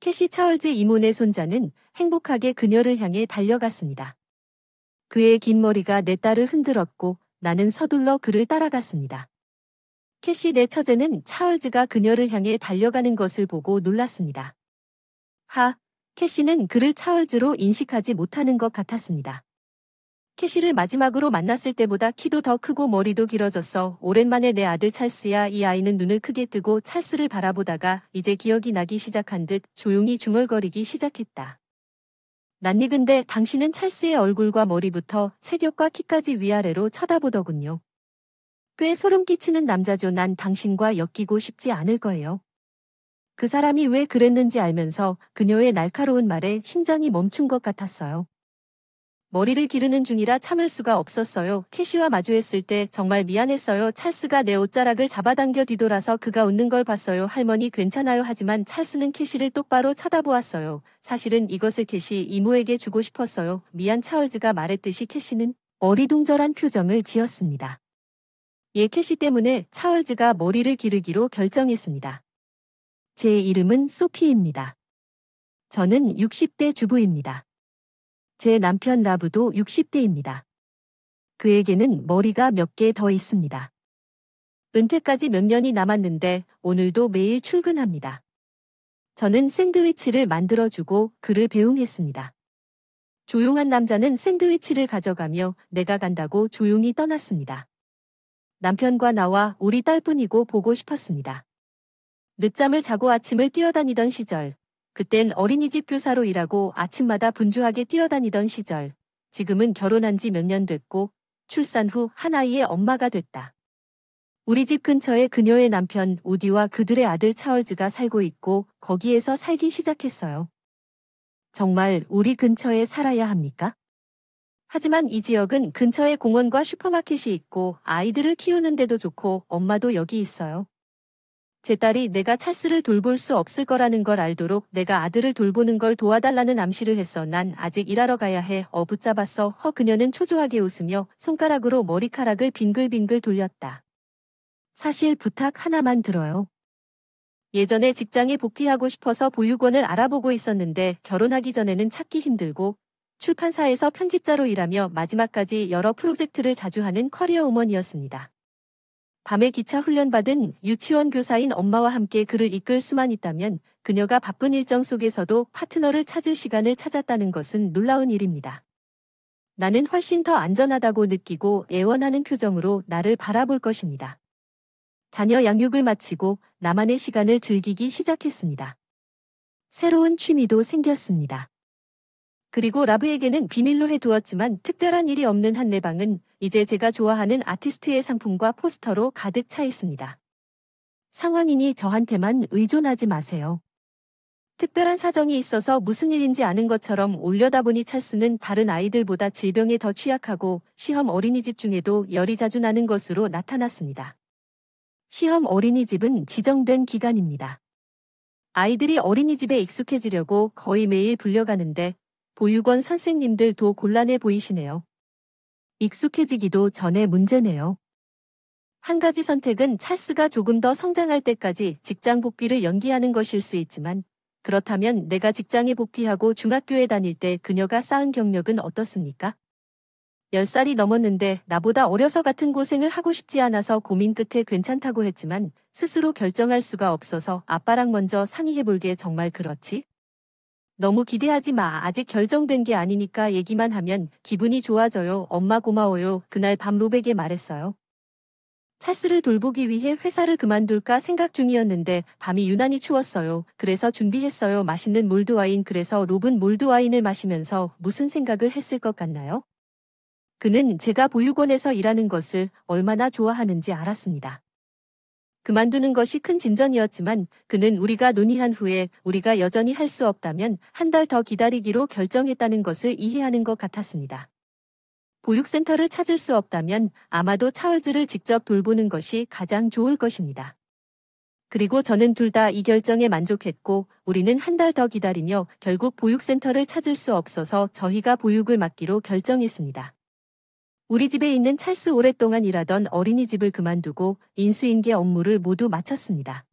캐시 차얼즈 이모네 손자는 행복하게 그녀를 향해 달려갔습니다. 그의 긴 머리가 내 딸을 흔들었고 나는 서둘러 그를 따라갔습니다. 캐시 내 처제는 차얼즈가 그녀를 향해 달려가는 것을 보고 놀랐습니다. 캐시는 그를 차얼즈로 인식하지 못하는 것 같았습니다. 캐시를 마지막으로 만났을 때보다 키도 더 크고 머리도 길어졌어. 오랜만에 내 아들 찰스야. 이 아이는 눈을 크게 뜨고 찰스를 바라보다가 이제 기억이 나기 시작한 듯 조용히 중얼거리기 시작했다. 낯익은데 당신은 찰스의 얼굴과 머리부터 체격과 키까지 위아래로 쳐다보더군요. 꽤 소름 끼치는 남자죠. 난 당신과 엮이고 싶지 않을 거예요. 그 사람이 왜 그랬는지 알면서 그녀의 날카로운 말에 심장이 멈춘 것 같았어요. 머리를 기르는 중이라 참을 수가 없었어요. 캐시와 마주했을 때 정말 미안했어요. 찰스가 내 옷자락을 잡아당겨 뒤돌아서 그가 웃는 걸 봤어요. 할머니 괜찮아요. 하지만 찰스는 캐시를 똑바로 쳐다보았어요. 사실은 이것을 캐시 이모에게 주고 싶었어요. 미안. 차얼즈가 말했듯이 캐시는 어리둥절한 표정을 지었습니다. 캐시 때문에 차얼즈가 머리를 기르기로 결정했습니다. 제 이름은 소피입니다. 저는 60대 주부입니다. 제 남편 라브도 60대입니다. 그에게는 머리가 몇 개 더 있습니다. 은퇴까지 몇 년이 남았는데 오늘도 매일 출근합니다. 저는 샌드위치를 만들어주고 그를 배웅했습니다. 조용한 남자는 샌드위치를 가져가며 내가 간다고 조용히 떠났습니다. 남편과 나와 우리 딸뿐이고 보고 싶었습니다. 늦잠을 자고 아침을 뛰어다니던 시절, 그땐 어린이집 교사로 일하고 아침마다 분주하게 뛰어다니던 시절, 지금은 결혼한 지 몇 년 됐고 출산 후 한 아이의 엄마가 됐다. 우리 집 근처에 그녀의 남편 우디와 그들의 아들 차얼즈가 살고 있고 거기에서 살기 시작했어요. 정말 우리 근처에 살아야 합니까? 하지만 이 지역은 근처에 공원과 슈퍼마켓이 있고 아이들을 키우는 데도 좋고 엄마도 여기 있어요. 제 딸이 내가 찰스를 돌볼 수 없을 거라는 걸 알도록 내가 아들을 돌보는 걸 도와달라는 암시를 했어. 난 아직 일하러 가야 해. 붙잡았어. 그녀는 초조하게 웃으며 손가락으로 머리카락을 빙글빙글 돌렸다. 사실 부탁 하나만 들어요. 예전에 직장에 복귀하고 싶어서 보육원을 알아보고 있었는데 결혼하기 전에는 찾기 힘들고 출판사에서 편집자로 일하며 마지막까지 여러 프로젝트를 자주 하는 커리어 우먼이었습니다. 밤에 기차 훈련받은 유치원 교사인 엄마와 함께 그를 이끌 수만 있다면 그녀가 바쁜 일정 속에서도 파트너를 찾을 시간을 찾았다는 것은 놀라운 일입니다. 나는 훨씬 더 안전하다고 느끼고 애원하는 표정으로 나를 바라볼 것입니다. 자녀 양육을 마치고 나만의 시간을 즐기기 시작했습니다. 새로운 취미도 생겼습니다. 그리고 라브에게는 비밀로 해두었지만 특별한 일이 없는 한 내 방은 이제 제가 좋아하는 아티스트의 상품과 포스터로 가득 차 있습니다. 상황이니 저한테만 의존하지 마세요. 특별한 사정이 있어서 무슨 일인지 아는 것처럼 올려다보니 찰스는 다른 아이들보다 질병에 더 취약하고 시험 어린이집 중에도 열이 자주 나는 것으로 나타났습니다. 시험 어린이집은 지정된 기간입니다. 아이들이 어린이집에 익숙해지려고 거의 매일 불려가는데 보육원 선생님들도 곤란해 보이시네요. 익숙해지기도 전에 문제네요. 한 가지 선택은 찰스가 조금 더 성장할 때까지 직장 복귀를 연기하는 것일 수 있지만 그렇다면 내가 직장에 복귀하고 중학교에 다닐 때 그녀가 쌓은 경력은 어떻습니까? 10살이 넘었는데 나보다 어려서 같은 고생을 하고 싶지 않아서 고민 끝에 괜찮다고 했지만 스스로 결정할 수가 없어서 아빠랑 먼저 상의해볼게. 정말 그렇지? 너무 기대하지 마. 아직 결정된 게 아니니까 얘기만 하면 기분이 좋아져요. 엄마 고마워요. 그날 밤 로백에 말했어요. 찰스를 돌보기 위해 회사를 그만둘까 생각 중이었는데 밤이 유난히 추웠어요. 그래서 준비했어요. 맛있는 몰드와인. 그래서 롭은 몰드와인을 마시면서 무슨 생각을 했을 것 같나요? 그는 제가 보육원에서 일하는 것을 얼마나 좋아하는지 알았습니다. 그만두는 것이 큰 진전이었지만 그는 우리가 논의한 후에 우리가 여전히 할 수 없다면 한 달 더 기다리기로 결정했다는 것을 이해하는 것 같았습니다. 보육센터를 찾을 수 없다면 아마도 차얼즈를 직접 돌보는 것이 가장 좋을 것입니다. 그리고 저는 둘 다 이 결정에 만족했고 우리는 한 달 더 기다리며 결국 보육센터를 찾을 수 없어서 저희가 보육을 맡기로 결정했습니다. 우리 집에 있는 찰스 오랫동안 일하던 어린이집을 그만두고 인수인계 업무를 모두 마쳤습니다.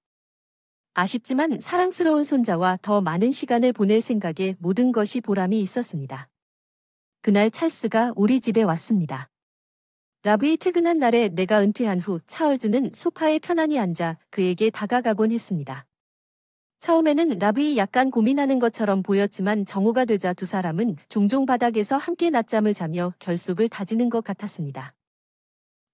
아쉽지만 사랑스러운 손자와 더 많은 시간을 보낼 생각에 모든 것이 보람이 있었습니다. 그날 찰스가 우리 집에 왔습니다. 라브이 퇴근한 날에 내가 은퇴한 후 찰즈는 소파에 편안히 앉아 그에게 다가가곤 했습니다. 처음에는 라브이 약간 고민하는 것처럼 보였지만 정오가 되자 두 사람은 종종 바닥에서 함께 낮잠을 자며 결속을 다지는 것 같았습니다.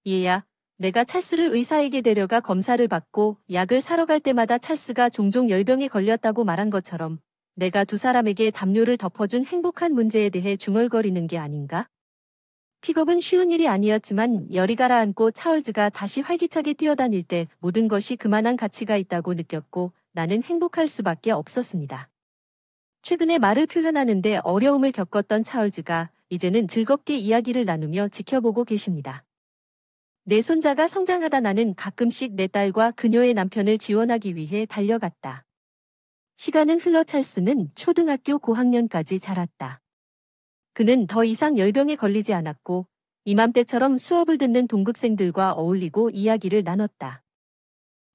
얘야, 내가 찰스를 의사에게 데려가 검사를 받고 약을 사러 갈 때마다 찰스가 종종 열병에 걸렸다고 말한 것처럼 내가 두 사람에게 담요를 덮어준 행복한 문제에 대해 중얼거리는 게 아닌가? 픽업은 쉬운 일이 아니었지만 열이 가라앉고 찰즈가 다시 활기차게 뛰어다닐 때 모든 것이 그만한 가치가 있다고 느꼈고 나는 행복할 수밖에 없었습니다. 최근에 말을 표현하는데 어려움을 겪었던 찰즈가 이제는 즐겁게 이야기를 나누며 지켜보고 계십니다. 내 손자가 성장하다 나는 가끔씩 내 딸과 그녀의 남편을 지원하기 위해 달려갔다. 시간은 흘러 찰스는 초등학교 고학년까지 자랐다. 그는 더 이상 열병에 걸리지 않았고 이맘때처럼 수업을 듣는 동급생들과 어울리고 이야기를 나눴다.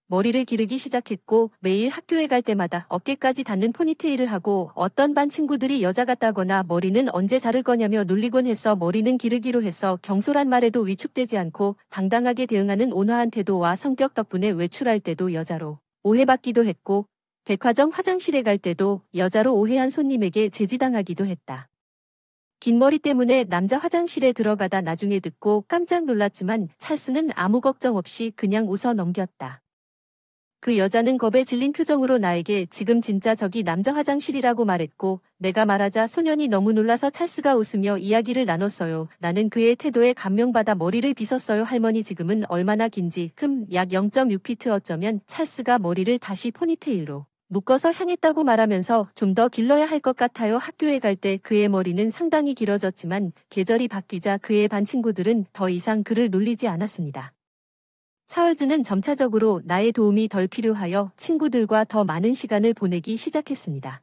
머리를 기르기 시작했고 매일 학교에 갈 때마다 어깨까지 닿는 포니테일을 하고 어떤 반 친구들이 여자 같다거나 머리는 언제 자를 거냐며 놀리곤 해서 머리는 기르기로 해서 경솔한 말에도 위축되지 않고 당당하게 대응하는 온화한 태도와 성격 덕분에 외출할 때도 여자로 오해받기도 했고 백화점 화장실에 갈 때도 여자로 오해한 손님에게 제지당하기도 했다. 긴 머리 때문에 남자 화장실에 들어가다 나중에 듣고 깜짝 놀랐지만 찰스는 아무 걱정 없이 그냥 웃어 넘겼다. 그 여자는 겁에 질린 표정으로 나에게 지금 진짜 저기 남자 화장실이라고 말했고 내가 말하자 소년이 너무 놀라서 찰스가 웃으며 이야기를 나눴어요. 나는 그의 태도에 감명받아 머리를 빗었어요. 할머니 지금은 얼마나 긴지 약 0.6피트 어쩌면 찰스가 머리를 다시 포니테일로 묶어서 향했다고 말하면서 좀 더 길러야 할 것 같아요. 학교에 갈 때 그의 머리는 상당히 길어졌지만 계절이 바뀌자 그의 반 친구들은 더 이상 그를 놀리지 않았습니다. 찰즈는 점차적으로 나의 도움이 덜 필요하여 친구들과 더 많은 시간을 보내기 시작했습니다.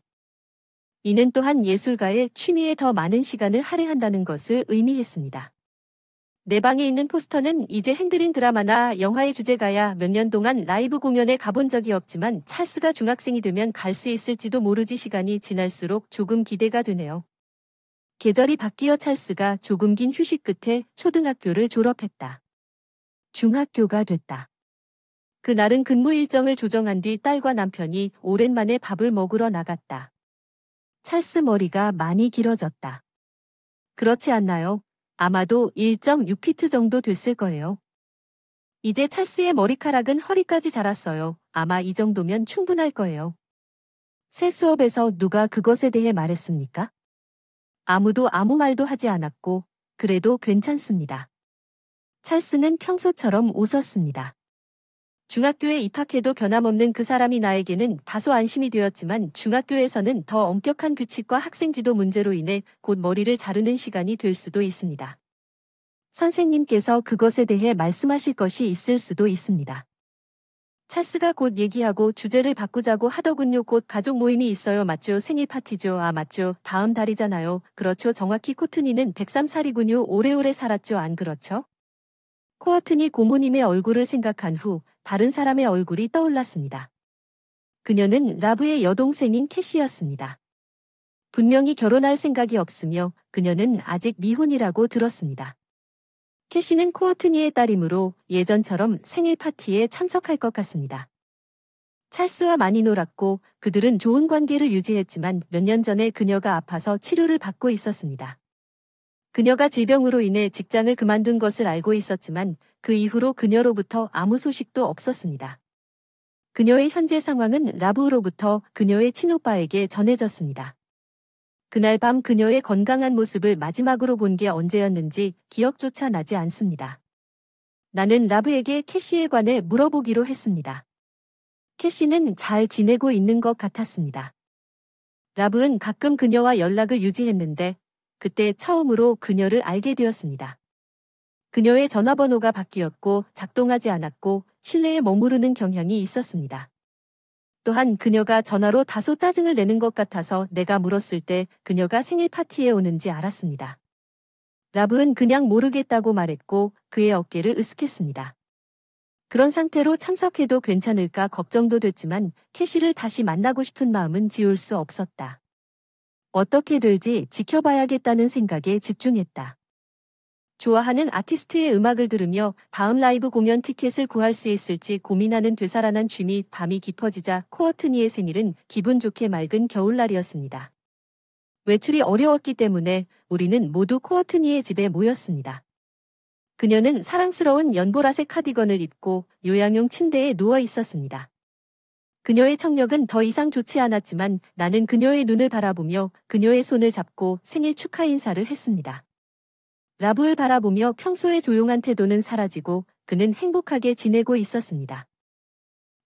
이는 또한 예술가의 취미에 더 많은 시간을 할애한다는 것을 의미했습니다. 내 방에 있는 포스터는 이제 핸들인 드라마나 영화의 주제가야. 몇 년 동안 라이브 공연에 가본 적이 없지만 찰스가 중학생이 되면 갈 수 있을지도 모르지. 시간이 지날수록 조금 기대가 되네요. 계절이 바뀌어 찰스가 조금 긴 휴식 끝에 초등학교를 졸업했다. 중학교가 됐다. 그날은 근무 일정을 조정한 뒤 딸과 남편이 오랜만에 밥을 먹으러 나갔다. 찰스 머리가 많이 길어졌다. 그렇지 않나요? 아마도 1.6피트 정도 됐을 거예요. 이제 찰스의 머리카락은 허리까지 자랐어요. 아마 이 정도면 충분할 거예요. 새 수업에서 누가 그것에 대해 말했습니까? 아무도 아무 말도 하지 않았고 그래도 괜찮습니다. 찰스는 평소처럼 웃었습니다. 중학교에 입학해도 변함없는 그 사람이 나에게는 다소 안심이 되었지만 중학교에서는 더 엄격한 규칙과 학생 지도 문제로 인해 곧 머리를 자르는 시간이 될 수도 있습니다. 선생님께서 그것에 대해 말씀하실 것이 있을 수도 있습니다. 찰스가 곧 얘기하고 주제를 바꾸자고 하더군요. 곧 가족 모임이 있어요. 맞죠? 생일 파티죠. 아 맞죠. 다음 달이잖아요. 그렇죠. 정확히 코트니는 103살이군요. 오래오래 살았죠. 안 그렇죠? 코어튼이 고모님의 얼굴을 생각한 후 다른 사람의 얼굴이 떠올랐습니다. 그녀는 라브의 여동생인 캐시였습니다. 분명히 결혼할 생각이 없으며 그녀는 아직 미혼이라고 들었습니다. 캐시는 코어튼이의 딸이므로 예전처럼 생일 파티에 참석할 것 같습니다. 찰스와 많이 놀았고 그들은 좋은 관계를 유지했지만 몇 년 전에 그녀가 아파서 치료를 받고 있었습니다. 그녀가 질병으로 인해 직장을 그만둔 것을 알고 있었지만 그 이후로 그녀로부터 아무 소식도 없었습니다. 그녀의 현재 상황은 라브로부터 그녀의 친오빠에게 전해졌습니다. 그날 밤 그녀의 건강한 모습을 마지막으로 본 게 언제였는지 기억조차 나지 않습니다. 나는 라브에게 캐시에 관해 물어보기로 했습니다. 캐시는 잘 지내고 있는 것 같았습니다. 라브는 가끔 그녀와 연락을 유지했는데 그때 처음으로 그녀를 알게 되었습니다. 그녀의 전화번호가 바뀌었고 작동하지 않았고 실내에 머무르는 경향이 있었습니다. 또한 그녀가 전화로 다소 짜증을 내는 것 같아서 내가 물었을 때 그녀가 생일 파티에 오는지 알았습니다. 라브는 그냥 모르겠다고 말했고 그의 어깨를 으쓱했습니다. 그런 상태로 참석해도 괜찮을까 걱정도 됐지만 캐시를 다시 만나고 싶은 마음은 지울 수 없었다. 어떻게 될지 지켜봐야겠다는 생각에 집중했다. 좋아하는 아티스트의 음악을 들으며 다음 라이브 공연 티켓을 구할 수 있을지 고민하는 되살아난 쥐미 밤이 깊어지자 코어트니의 생일은 기분 좋게 맑은 겨울날이었습니다. 외출이 어려웠기 때문에 우리는 모두 코어트니의 집에 모였습니다. 그녀는 사랑스러운 연보라색 카디건을 입고 요양용 침대에 누워 있었습니다. 그녀의 청력은 더 이상 좋지 않았지만 나는 그녀의 눈을 바라보며 그녀의 손을 잡고 생일 축하 인사를 했습니다. 라브를 바라보며 평소의 조용한 태도는 사라지고 그는 행복하게 지내고 있었습니다.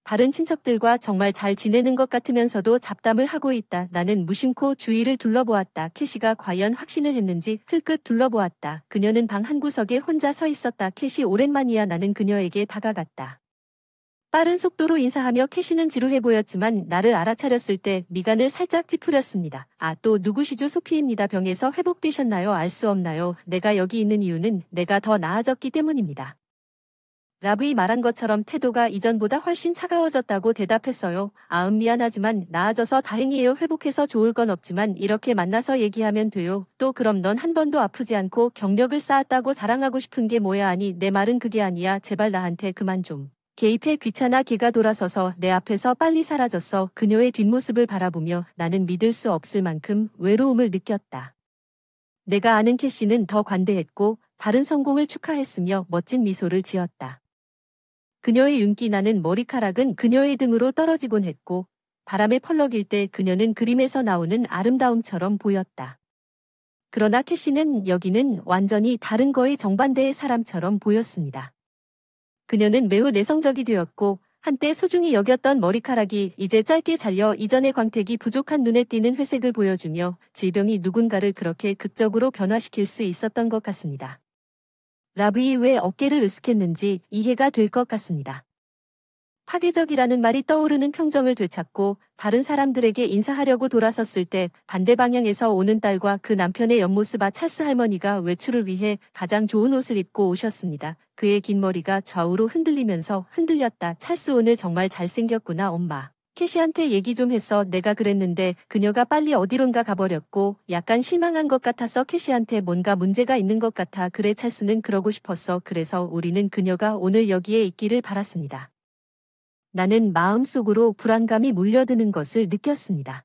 다른 친척들과 정말 잘 지내는 것 같으면서도 잡담을 하고 있다. 나는 무심코 주위를 둘러보았다. 캐시가 과연 확신을 했는지 흘끗 둘러보았다. 그녀는 방 한구석에 혼자 서 있었다. 캐시 오랜만이야. 나는 그녀에게 다가갔다. 빠른 속도로 인사하며 캐시는 지루해 보였지만 나를 알아차렸을 때 미간을 살짝 찌푸렸습니다. 아, 또 누구시죠? 소피입니다. 병에서 회복되셨나요? 알 수 없나요? 내가 여기 있는 이유는 내가 더 나아졌기 때문입니다. 라브이 말한 것처럼 태도가 이전보다 훨씬 차가워졌다고 대답했어요. 미안하지만 나아져서 다행이에요. 회복해서 좋을 건 없지만 이렇게 만나서 얘기하면 돼요. 또 그럼 넌 한 번도 아프지 않고 경력을 쌓았다고 자랑하고 싶은 게 뭐야? 아니, 내 말은 그게 아니야. 제발 나한테 그만 좀. 개입해. 귀찮아. 걔가 돌아서서 내 앞에서 빨리 사라졌어. 그녀의 뒷모습을 바라보며 나는 믿을 수 없을 만큼 외로움을 느꼈다. 내가 아는 캐시는 더 관대했고 다른 성공을 축하했으며 멋진 미소를 지었다. 그녀의 윤기 나는 머리카락은 그녀의 등으로 떨어지곤 했고 바람에 펄럭일 때 그녀는 그림에서 나오는 아름다움처럼 보였다. 그러나 캐시는 여기는 완전히 다른 거의 정반대의 사람처럼 보였습니다. 그녀는 매우 내성적이 되었고 한때 소중히 여겼던 머리카락이 이제 짧게 잘려 이전의 광택이 부족한 눈에 띄는 회색을 보여주며 질병이 누군가를 그렇게 극적으로 변화시킬 수 있었던 것 같습니다. 라브이 왜 어깨를 으쓱했는지 이해가 될 것 같습니다. 파괴적이라는 말이 떠오르는 평정을 되찾고 다른 사람들에게 인사하려고 돌아섰을 때 반대 방향에서 오는 딸과 그 남편의 옆모습. 찰스 할머니가 외출을 위해 가장 좋은 옷을 입고 오셨습니다. 그의 긴 머리가 좌우로 흔들리면서 흔들렸다. 찰스 오늘 정말 잘생겼구나 엄마. 캐시한테 얘기 좀 했어. 내가 그랬는데 그녀가 빨리 어디론가 가버렸고 약간 실망한 것 같아서 캐시한테 뭔가 문제가 있는 것 같아. 그래 찰스는 그러고 싶었어. 그래서 우리는 그녀가 오늘 여기에 있기를 바랐습니다. 나는 마음속으로 불안감이 몰려드는 것을 느꼈습니다.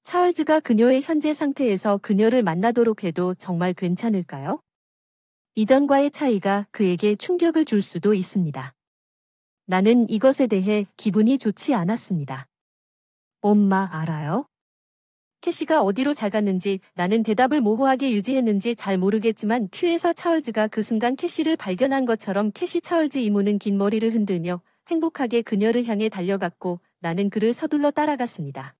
찰즈가 그녀의 현재 상태에서 그녀를 만나도록 해도 정말 괜찮을까요? 이전과의 차이가 그에게 충격을 줄 수도 있습니다. 나는 이것에 대해 기분이 좋지 않았습니다. 엄마 알아요? 캐시가 어디로 잘 갔는지 나는 대답을 모호하게 유지했는지 잘 모르겠지만 큐에서 찰즈가 그 순간 캐시를 발견한 것처럼 캐시 찰즈 이모는 긴 머리를 흔들며 행복하게 그녀를 향해 달려갔고 나는 그를 서둘러 따라갔습니다.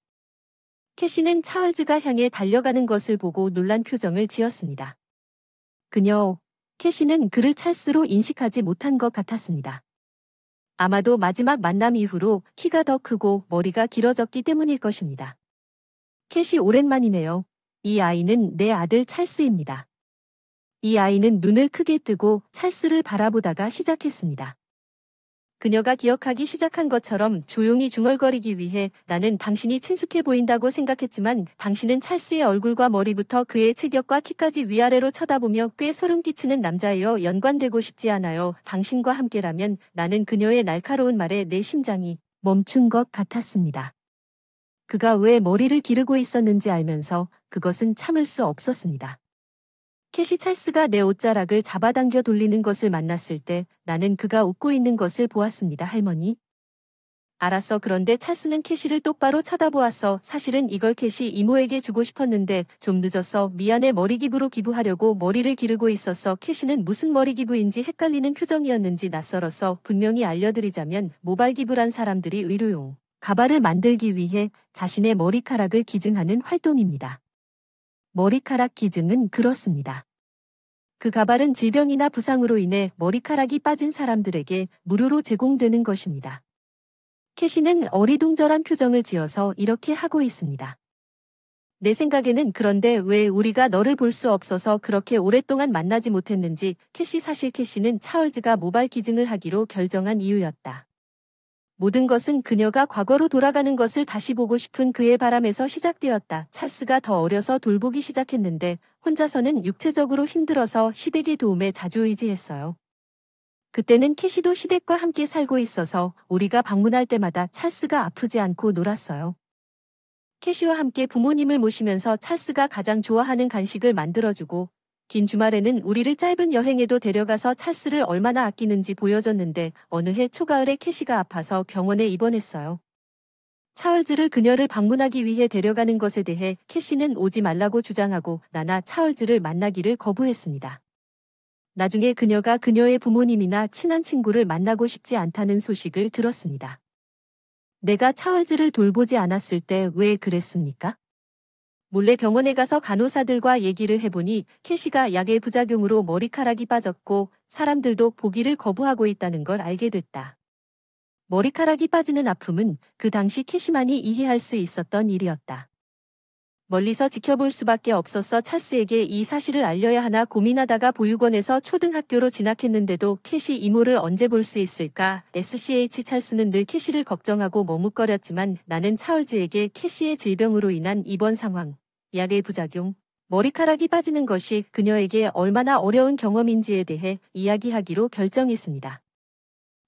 캐시는 찰즈가 향해 달려가는 것을 보고 놀란 표정을 지었습니다. 캐시는 그를 찰스로 인식하지 못한 것 같았습니다. 아마도 마지막 만남 이후로 키가 더 크고 머리가 길어졌기 때문일 것입니다. 캐시 오랜만이네요. 이 아이는 내 아들 찰스입니다. 이 아이는 눈을 크게 뜨고 찰스를 바라보다가 시작했습니다. 그녀가 기억하기 시작한 것처럼 조용히 중얼거리기 위해 나는 당신이 친숙해 보인다고 생각했지만 당신은 찰스의 얼굴과 머리부터 그의 체격과 키까지 위아래로 쳐다보며 꽤 소름 끼치는 남자예요. 연관되고 싶지 않아요. 당신과 함께라면. 나는 그녀의 날카로운 말에 내 심장이 멈춘 것 같았습니다. 그가 왜 머리를 기르고 있었는지 알면서 그것은 참을 수 없었습니다. 캐시 찰스가 내 옷자락을 잡아당겨 돌리는 것을 만났을 때 나는 그가 웃고 있는 것을 보았습니다. 할머니. 알았어. 그런데 찰스는 캐시를 똑바로 쳐다보았어. 사실은 이걸 캐시 이모에게 주고 싶었는데 좀 늦었어. 미안해. 머리기부로 기부하려고 머리를 기르고 있었어. 캐시는 무슨 머리기부인지 헷갈리는 표정이었는지 낯설었어. 분명히 알려드리자면 모발기부란 사람들이 의료용 가발을 만들기 위해 자신의 머리카락을 기증하는 활동입니다. 머리카락 기증은 그렇습니다. 그 가발은 질병이나 부상으로 인해 머리카락이 빠진 사람들에게 무료로 제공되는 것입니다. 캐시는 어리둥절한 표정을 지어서 이렇게 하고 있습니다. 내 생각에는 그런데 왜 우리가 너를 볼 수 없어서 그렇게 오랫동안 만나지 못했는지. 캐시 사실 캐시는 찰스가 모발 기증을 하기로 결정한 이유였다. 모든 것은 그녀가 과거로 돌아가는 것을 다시 보고 싶은 그의 바람에서 시작되었다. 찰스가 더 어려서 돌보기 시작했는데 혼자서는 육체적으로 힘들어서 시댁의 도움에 자주 의지했어요. 그때는 캐시도 시댁과 함께 살고 있어서 우리가 방문할 때마다 찰스가 아프지 않고 놀았어요. 캐시와 함께 부모님을 모시면서 찰스가 가장 좋아하는 간식을 만들어주고 긴 주말에는 우리를 짧은 여행에도 데려가서 찰스를 얼마나 아끼는지 보여줬는데 어느 해 초가을에 캐시가 아파서 병원에 입원했어요. 찰스를 그녀를 방문하기 위해 데려가는 것에 대해 캐시는 오지 말라고 주장하고 나나 찰스를 만나기를 거부했습니다. 나중에 그녀가 그녀의 부모님이나 친한 친구를 만나고 싶지 않다는 소식을 들었습니다. 내가 찰스를 돌보지 않았을 때 왜 그랬습니까? 몰래 병원에 가서 간호사들과 얘기를 해보니 캐시가 약의 부작용으로 머리카락이 빠졌고 사람들도 보기를 거부하고 있다는 걸 알게 됐다. 머리카락이 빠지는 아픔은 그 당시 캐시만이 이해할 수 있었던 일이었다. 멀리서 지켜볼 수밖에 없었어. 찰스에게 이 사실을 알려야 하나 고민하다가 보육원에서 초등학교로 진학했는데도 캐시 이모를 언제 볼 수 있을까? 찰스는 늘 캐시를 걱정하고 머뭇거렸지만 나는 찰스에게 캐시의 질병으로 인한 입원 상황, 약의 부작용, 머리카락이 빠지는 것이 그녀에게 얼마나 어려운 경험인지에 대해 이야기하기로 결정했습니다.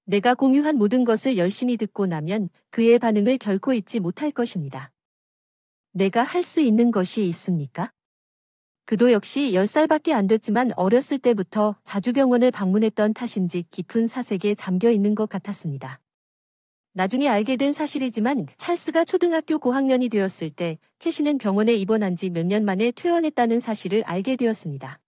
내가 공유한 모든 것을 열심히 듣고 나면 그의 반응을 결코 잊지 못할 것입니다. 내가 할 수 있는 것이 있습니까? 그도 역시 10살밖에 안 됐지만 어렸을 때부터 자주 병원을 방문했던 탓인지 깊은 사색에 잠겨 있는 것 같았습니다. 나중에 알게 된 사실이지만 찰스가 초등학교 고학년이 되었을 때 캐시는 병원에 입원한 지 몇 년 만에 퇴원했다는 사실을 알게 되었습니다.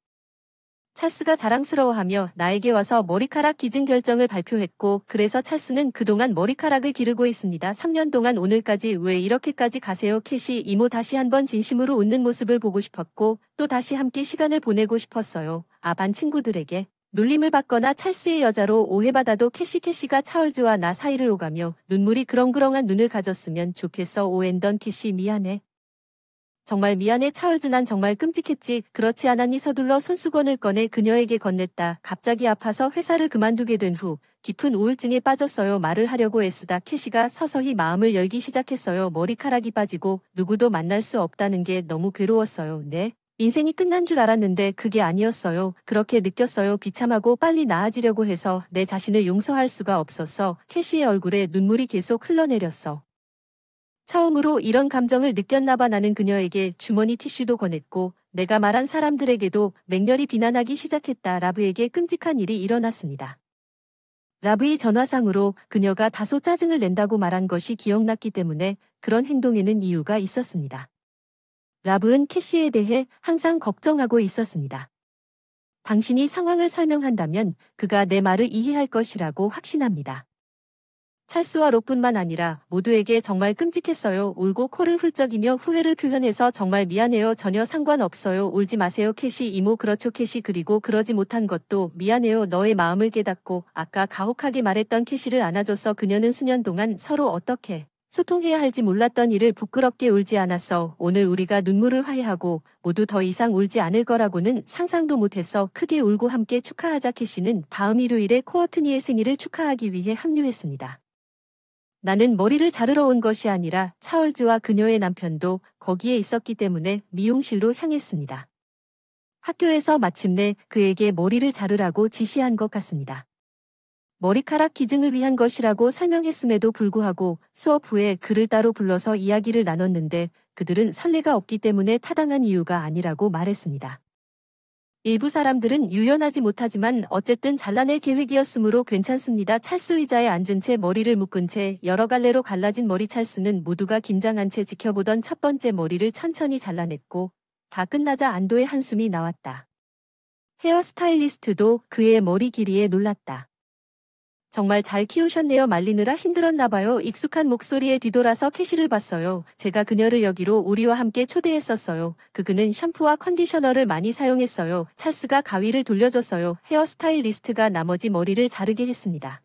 찰스가 자랑스러워하며 나에게 와서 머리카락 기증 결정을 발표했고 그래서 찰스는 그동안 머리카락을 기르고 있습니다. 3년 동안 오늘까지 왜 이렇게까지 가세요? 캐시 이모 다시 한번 진심으로 웃는 모습을 보고 싶었고 또 다시 함께 시간을 보내고 싶었어요. 반 친구들에게 놀림을 받거나 찰스의 여자로 오해받아도 캐시가 찰스와 나 사이를 오가며 눈물이 그렁그렁한 눈을 가졌으면 좋겠어. 오앤던 캐시 미안해. 정말 미안해 찰스 난 정말 끔찍했지. 그렇지 않았니? 서둘러 손수건을 꺼내 그녀에게 건넸다. 갑자기 아파서 회사를 그만두게 된 후 깊은 우울증에 빠졌어요. 말을 하려고 애쓰다 캐시가 서서히 마음을 열기 시작했어요. 머리카락이 빠지고 누구도 만날 수 없다는 게 너무 괴로웠어요. 네. 인생이 끝난 줄 알았는데 그게 아니었어요. 그렇게 느꼈어요. 비참하고 빨리 나아지려고 해서 내 자신을 용서할 수가 없었어. 캐시의 얼굴에 눈물이 계속 흘러내렸어. 처음으로 이런 감정을 느꼈나봐. 나는 그녀에게 주머니 티슈도 권했고 내가 말한 사람들에게도 맹렬히 비난하기 시작했다. 라브에게 끔찍한 일이 일어났습니다. 라브의 전화상으로 그녀가 다소 짜증을 낸다고 말한 것이 기억났기 때문에 그런 행동에는 이유가 있었습니다. 라브는 캐시에 대해 항상 걱정하고 있었습니다. 당신이 상황을 설명한다면 그가 내 말을 이해할 것이라고 확신합니다. 찰스와 로뿐만 아니라 모두에게 정말 끔찍했어요. 울고 코를 훌쩍이며 후회를 표현해서 정말 미안해요. 전혀 상관없어요. 울지 마세요. 캐시 이모 그렇죠 캐시 그리고 그러지 못한 것도 미안해요. 너의 마음을 깨닫고 아까 가혹하게 말했던 캐시를 안아줘서 그녀는 수년 동안 서로 어떻게 소통해야 할지 몰랐던 일을 부끄럽게 울지 않았어. 오늘 우리가 눈물을 화해하고 모두 더 이상 울지 않을 거라고는 상상도 못했어. 크게 울고 함께 축하하자. 캐시는 다음 일요일에 코어트니의 생일을 축하하기 위해 합류했습니다. 나는 머리를 자르러 온 것이 아니라 찰스와 그녀의 남편도 거기에 있었기 때문에 미용실로 향했습니다. 학교에서 마침내 그에게 머리를 자르라고 지시한 것 같습니다. 머리카락 기증을 위한 것이라고 설명했음에도 불구하고 수업 후에 그를 따로 불러서 이야기를 나눴는데 그들은 선례가 없기 때문에 타당한 이유가 아니라고 말했습니다. 일부 사람들은 유연하지 못하지만 어쨌든 잘라낼 계획이었으므로 괜찮습니다. 찰스 의자에 앉은 채 머리를 묶은 채 여러 갈래로 갈라진 머리. 찰스는 모두가 긴장한 채 지켜보던 첫 번째 머리를 천천히 잘라냈고 다 끝나자 안도의 한숨이 나왔다. 헤어스타일리스트도 그의 머리 길이에 놀랐다. 정말 잘 키우셨네요. 말리느라 힘들었나 봐요. 익숙한 목소리에 뒤돌아서 캐시를 봤어요. 제가 그녀를 여기로 우리와 함께 초대했었어요. 그는 샴푸와 컨디셔너를 많이 사용했어요. 찰스가 가위를 돌려줬어요. 헤어스타일리스트가 나머지 머리를 자르게 했습니다.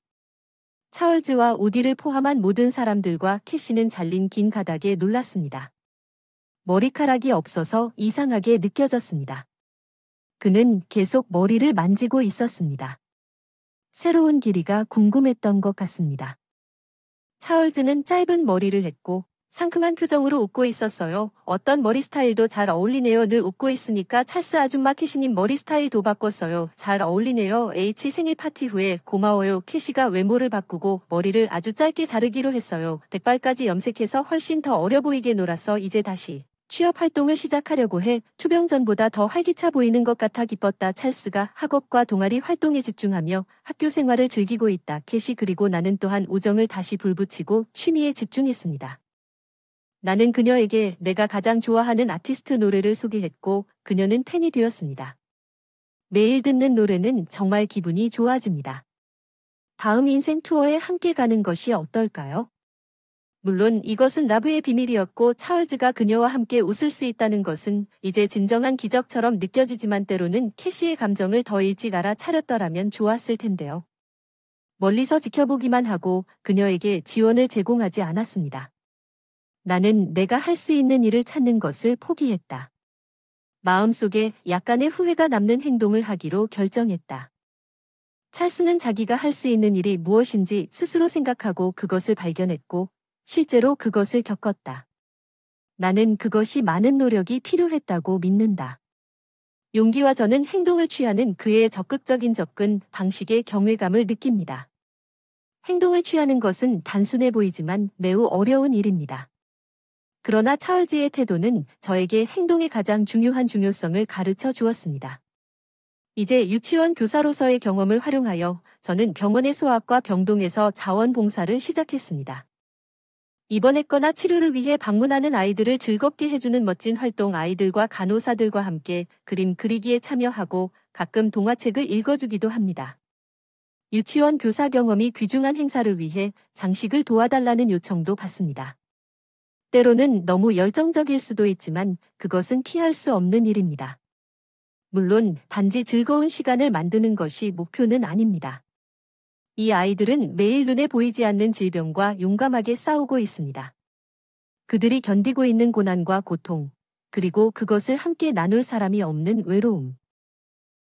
찰스와 우디를 포함한 모든 사람들과 캐시는 잘린 긴 가닥에 놀랐습니다. 머리카락이 없어서 이상하게 느껴졌습니다. 그는 계속 머리를 만지고 있었습니다. 새로운 길이가 궁금했던 것 같습니다. 찰스는 짧은 머리를 했고 상큼한 표정으로 웃고 있었어요. 어떤 머리 스타일도 잘 어울리네요. 늘 웃고 있으니까 찰스 아줌마 캐시님 머리 스타일도 바꿨어요. 잘 어울리네요. H 생일 파티 후에 고마워요. 캐시가 외모를 바꾸고 머리를 아주 짧게 자르기로 했어요. 백발까지 염색해서 훨씬 더 어려 보이게 놀아서 이제 다시 취업 활동을 시작하려고 해. 투병 전보다 더 활기차 보이는 것 같아 기뻤다. 찰스가 학업과 동아리 활동에 집중하며 학교 생활을 즐기고 있다. 캐시 그리고 나는 또한 우정을 다시 불붙이고 취미에 집중했습니다. 나는 그녀에게 내가 가장 좋아하는 아티스트 노래를 소개했고 그녀는 팬이 되었습니다. 매일 듣는 노래는 정말 기분이 좋아집니다. 다음 인생 투어에 함께 가는 것이 어떨까요? 물론 이것은 라브의 비밀이었고 찰스가 그녀와 함께 웃을 수 있다는 것은 이제 진정한 기적처럼 느껴지지만 때로는 캐시의 감정을 더 일찍 알아차렸더라면 좋았을 텐데요. 멀리서 지켜보기만 하고 그녀에게 지원을 제공하지 않았습니다. 나는 내가 할 수 있는 일을 찾는 것을 포기했다. 마음속에 약간의 후회가 남는 행동을 하기로 결정했다. 찰스는 자기가 할 수 있는 일이 무엇인지 스스로 생각하고 그것을 발견했고 실제로 그것을 겪었다. 나는 그것이 많은 노력이 필요했다고 믿는다. 용기와 저는 행동을 취하는 그의 적극적인 접근 방식에 경외감을 느낍니다. 행동을 취하는 것은 단순해 보이지만 매우 어려운 일입니다. 그러나 찰스의 태도는 저에게 행동의 가장 중요한 중요성을 가르쳐 주었습니다. 이제 유치원 교사로서의 경험을 활용하여 저는 병원의 소아과 병동에서 자원봉사를 시작했습니다. 입원했거나 치료를 위해 방문하는 아이들을 즐겁게 해주는 멋진 활동 아이들과 간호사들과 함께 그림 그리기에 참여하고 가끔 동화책을 읽어주기도 합니다. 유치원 교사 경험이 귀중한 행사를 위해 장식을 도와달라는 요청도 받습니다. 때로는 너무 열정적일 수도 있지만 그것은 피할 수 없는 일입니다. 물론 단지 즐거운 시간을 만드는 것이 목표는 아닙니다. 이 아이들은 매일 눈에 보이지 않는 질병과 용감하게 싸우고 있습니다. 그들이 견디고 있는 고난과 고통, 그리고 그것을 함께 나눌 사람이 없는 외로움.